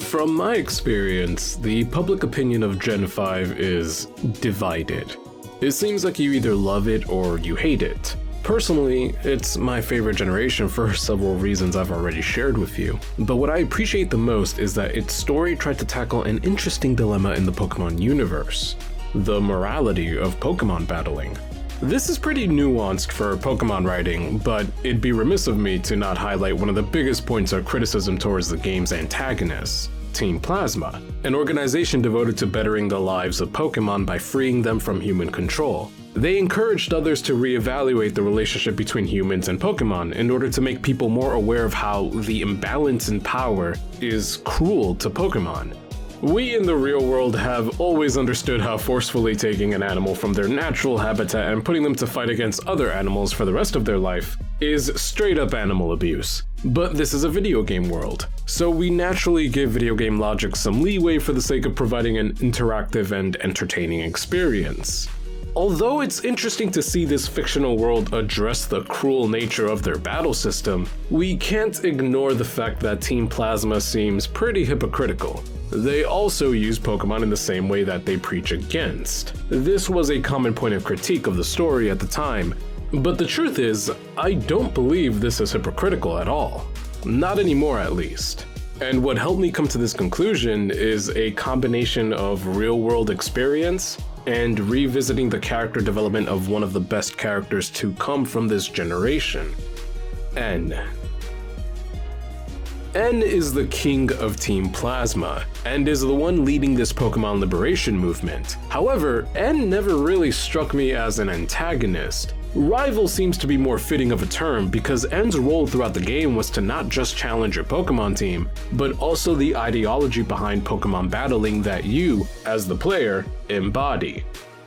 From my experience, the public opinion of Gen 5 is divided. It seems like you either love it or you hate it. Personally, it's my favorite generation for several reasons I've already shared with you. But what I appreciate the most is that its story tried to tackle an interesting dilemma in the Pokemon universe: the morality of Pokemon battling. This is pretty nuanced for Pokemon writing, but it'd be remiss of me to not highlight one of the biggest points of criticism towards the game's antagonists, Team Plasma, an organization devoted to bettering the lives of Pokemon by freeing them from human control. They encouraged others to reevaluate the relationship between humans and Pokemon in order to make people more aware of how the imbalance in power is cruel to Pokemon. We in the real world have always understood how forcefully taking an animal from their natural habitat and putting them to fight against other animals for the rest of their life is straight up animal abuse. But this is a video game world, so we naturally give video game logic some leeway for the sake of providing an interactive and entertaining experience. Although it's interesting to see this fictional world address the cruel nature of their battle system, we can't ignore the fact that Team Plasma seems pretty hypocritical. They also use Pokemon in the same way that they preach against. This was a common point of critique of the story at the time, but the truth is, I don't believe this is hypocritical at all. Not anymore, at least. And what helped me come to this conclusion is a combination of real-world experience and revisiting the character development of one of the best characters to come from this generation, N. N is the king of Team Plasma, and is the one leading this Pokemon liberation movement. However, N never really struck me as an antagonist. Rival seems to be more fitting of a term because N's role throughout the game was to not just challenge your Pokemon team, but also the ideology behind Pokemon battling that you, as the player, embody.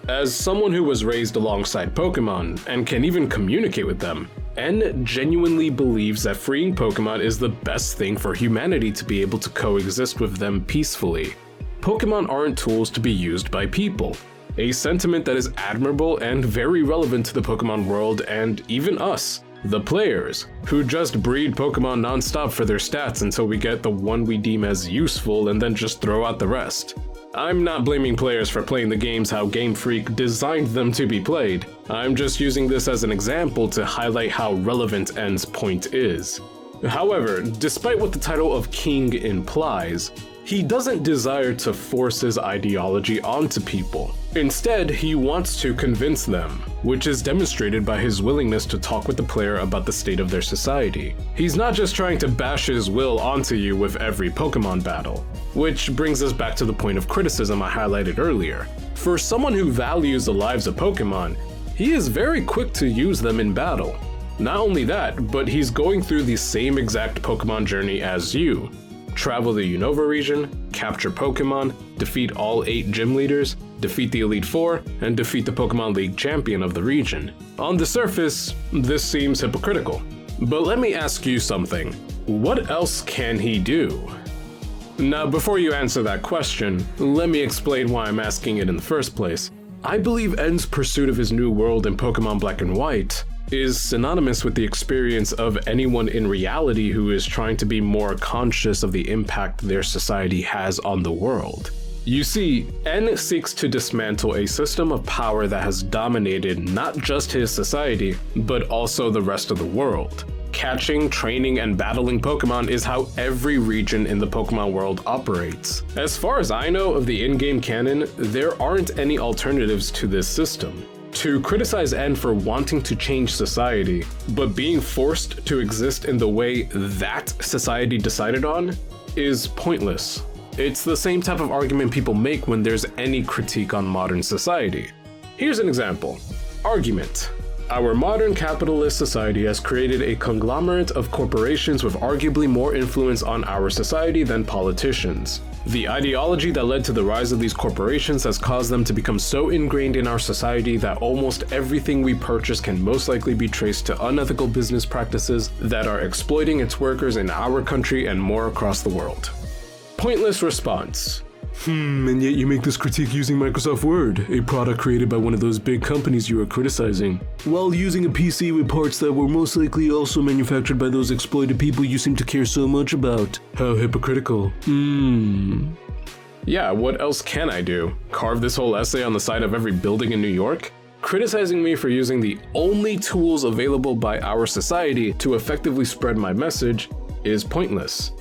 As someone who was raised alongside Pokemon and can even communicate with them, N genuinely believes that freeing Pokemon is the best thing for humanity to be able to coexist with them peacefully. Pokemon aren't tools to be used by people. A sentiment that is admirable and very relevant to the Pokemon world and even us, the players, who just breed Pokemon non-stop for their stats until we get the one we deem as useful and then just throw out the rest. I'm not blaming players for playing the games how Game Freak designed them to be played. I'm just using this as an example to highlight how relevant N's point is. However, despite what the title of King implies, he doesn't desire to force his ideology onto people. Instead, he wants to convince them, which is demonstrated by his willingness to talk with the player about the state of their society. He's not just trying to bash his will onto you with every Pokemon battle. Which brings us back to the point of criticism I highlighted earlier. For someone who values the lives of Pokemon, he is very quick to use them in battle. Not only that, but he's going through the same exact Pokemon journey as you. Travel the Unova region, capture Pokemon, defeat all 8 gym leaders, defeat the Elite Four, and defeat the Pokemon League champion of the region. On the surface, this seems hypocritical. But let me ask you something. What else can he do? Now, before you answer that question, let me explain why I'm asking it in the first place. I believe N's pursuit of his new world in Pokemon Black and White is synonymous with the experience of anyone in reality who is trying to be more conscious of the impact their society has on the world. You see, N seeks to dismantle a system of power that has dominated not just his society, but also the rest of the world. Catching, training, and battling Pokemon is how every region in the Pokemon world operates. As far as I know of the in-game canon, there aren't any alternatives to this system. To criticize N for wanting to change society, but being forced to exist in the way that society decided on, is pointless. It's the same type of argument people make when there's any critique on modern society. Here's an example. Argument. Our modern capitalist society has created a conglomerate of corporations with arguably more influence on our society than politicians. The ideology that led to the rise of these corporations has caused them to become so ingrained in our society that almost everything we purchase can most likely be traced to unethical business practices that are exploiting its workers in our country and more across the world. Pointless response. And yet you make this critique using Microsoft Word, a product created by one of those big companies you are criticizing, while using a PC with parts that were most likely also manufactured by those exploited people you seem to care so much about. How hypocritical. Yeah, what else can I do? Carve this whole essay on the side of every building in New York? Criticizing me for using the only tools available by our society to effectively spread my message is pointless.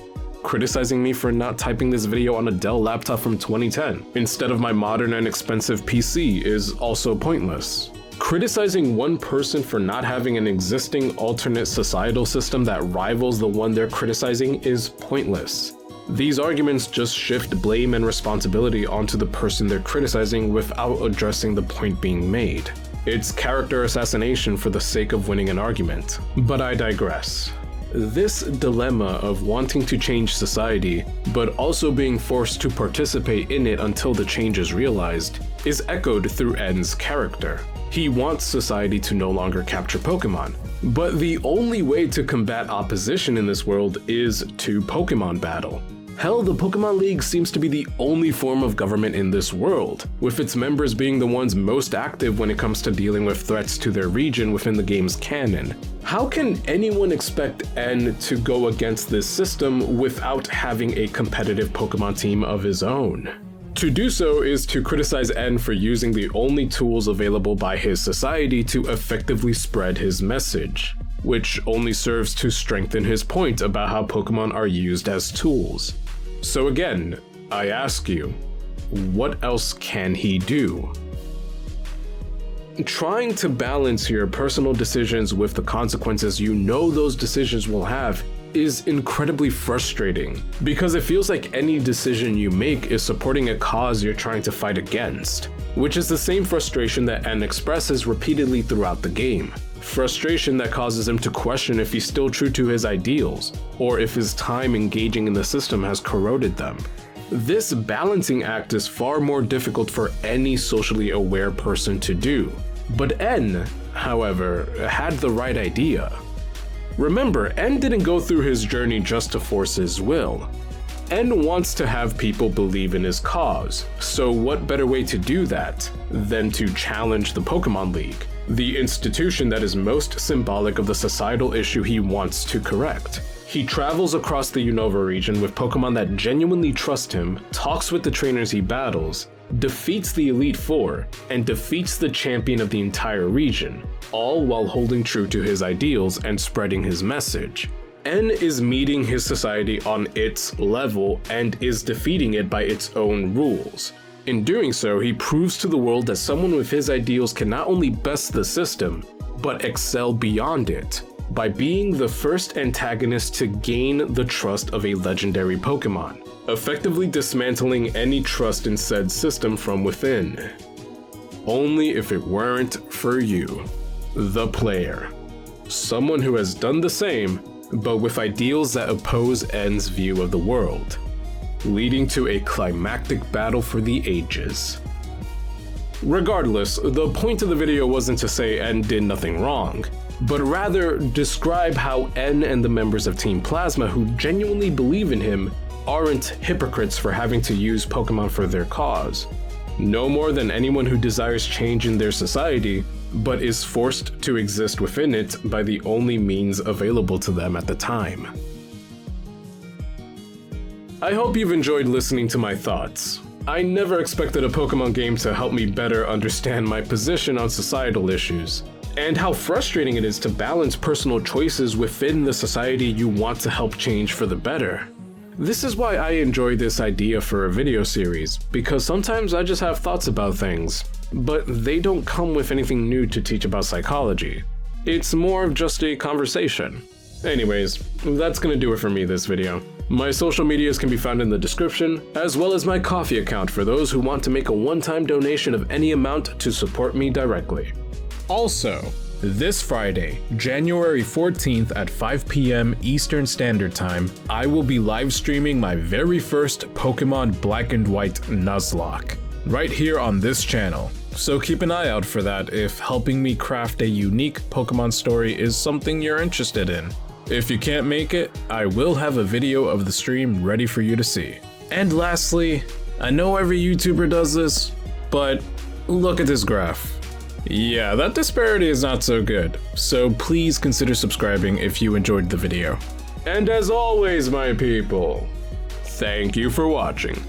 Criticizing me for not typing this video on a Dell laptop from 2010 instead of my modern and expensive PC is also pointless. Criticizing one person for not having an existing alternate societal system that rivals the one they're criticizing is pointless. These arguments just shift blame and responsibility onto the person they're criticizing without addressing the point being made. It's character assassination for the sake of winning an argument. But I digress. This dilemma of wanting to change society, but also being forced to participate in it until the change is realized, is echoed through N's character. He wants society to no longer capture Pokemon, but the only way to combat opposition in this world is to Pokemon battle. Hell, the Pokemon League seems to be the only form of government in this world, with its members being the ones most active when it comes to dealing with threats to their region within the game's canon. How can anyone expect N to go against this system without having a competitive Pokemon team of his own? To do so is to criticize N for using the only tools available by his society to effectively spread his message, which only serves to strengthen his point about how Pokemon are used as tools. So again, I ask you, what else can he do? Trying to balance your personal decisions with the consequences you know those decisions will have is incredibly frustrating, because it feels like any decision you make is supporting a cause you're trying to fight against, which is the same frustration that N expresses repeatedly throughout the game. Frustration that causes him to question if he's still true to his ideals, or if his time engaging in the system has corroded them. This balancing act is far more difficult for any socially aware person to do. But N, however, had the right idea. Remember, N didn't go through his journey just to force his will. N wants to have people believe in his cause, so what better way to do that than to challenge the Pokemon League, the institution that is most symbolic of the societal issue he wants to correct. He travels across the Unova region with Pokemon that genuinely trust him, talks with the trainers he battles, defeats the Elite Four, and defeats the champion of the entire region, all while holding true to his ideals and spreading his message. N is meeting his society on its level and is defeating it by its own rules. In doing so, he proves to the world that someone with his ideals can not only best the system, but excel beyond it, by being the first antagonist to gain the trust of a legendary Pokemon, effectively dismantling any trust in said system from within. Only if it weren't for you, the player. Someone who has done the same, but with ideals that oppose N's view of the world, leading to a climactic battle for the ages. Regardless, the point of the video wasn't to say N did nothing wrong, but rather describe how N and the members of Team Plasma who genuinely believe in him aren't hypocrites for having to use Pokemon for their cause, no more than anyone who desires change in their society, but is forced to exist within it by the only means available to them at the time. I hope you've enjoyed listening to my thoughts. I never expected a Pokemon game to help me better understand my position on societal issues, and how frustrating it is to balance personal choices within the society you want to help change for the better. This is why I enjoy this idea for a video series, because sometimes I just have thoughts about things, but they don't come with anything new to teach about psychology. It's more of just a conversation. Anyways, that's gonna do it for me this video. My social medias can be found in the description, as well as my Ko-fi account for those who want to make a one-time donation of any amount to support me directly. Also, this Friday, January 14th at 5 p.m. Eastern Standard Time, I will be live streaming my very first Pokemon Black and White Nuzlocke, right here on this channel. So keep an eye out for that if helping me craft a unique Pokemon story is something you're interested in. If you can't make it, I will have a video of the stream ready for you to see. And lastly, I know every YouTuber does this, but look at this graph. Yeah, that disparity is not so good, so please consider subscribing if you enjoyed the video. And as always, my people, thank you for watching.